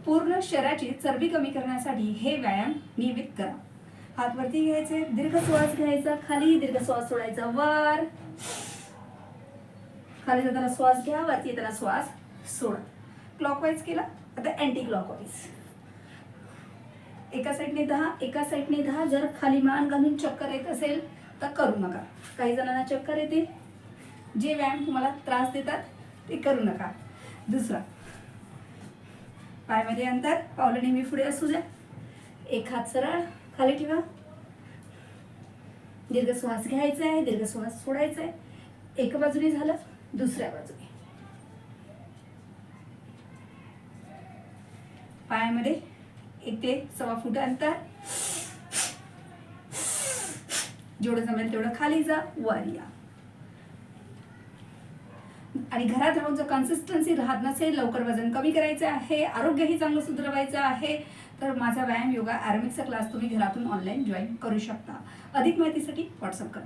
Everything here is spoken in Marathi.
पूर्ण शरीराची चरबी कमी करण्यासाठी हे व्यायाम नियमित करा. हात वरती घ्यायचे, दीर्घ श्वास घ्यायचा, खाली दीर्घ श्वास सोडायचा, वर खाली जाताना श्वास घ्या, वरती येताना श्वास सोडा. क्लॉकवाईज केला, आता अँटी क्लॉकवाईज. एका साईडने 10, एका साईडने 10. जर खाली मान घालून चक्कर येत असेल तर करू नका. काही जणांना चक्कर येते. जे व्यायाम तुम्हाला त्रास देतात ते करू नका. दुसरा, पायामध्ये अंतर, पावलं नेहमी पुढे असू द्या. एक हात सरळ खाली ठेवा. दीर्घ श्वास घ्यायचा आहे, दीर्घ श्वास सोडायचा आहे. एका बाजूने झालं, दुसऱ्या बाजूने. पायामध्ये 1 ते 1.25 फूट अंतर. जेवढं जमेल तेवढं खाली जा, वर या. आणि घरात राहून जर कन्सिस्टन्सी राहत नसेल, लवकर वजन कमी करायचं आहे, आरोग्यही चांगलं सुधारायचं आहे, तर माझा व्यायाम योगा आरोग्याचा क्लास तुम्ही घरातून ऑनलाईन जॉईन करू शकता. अधिक माहितीसाठी व्हॉट्सअप करा.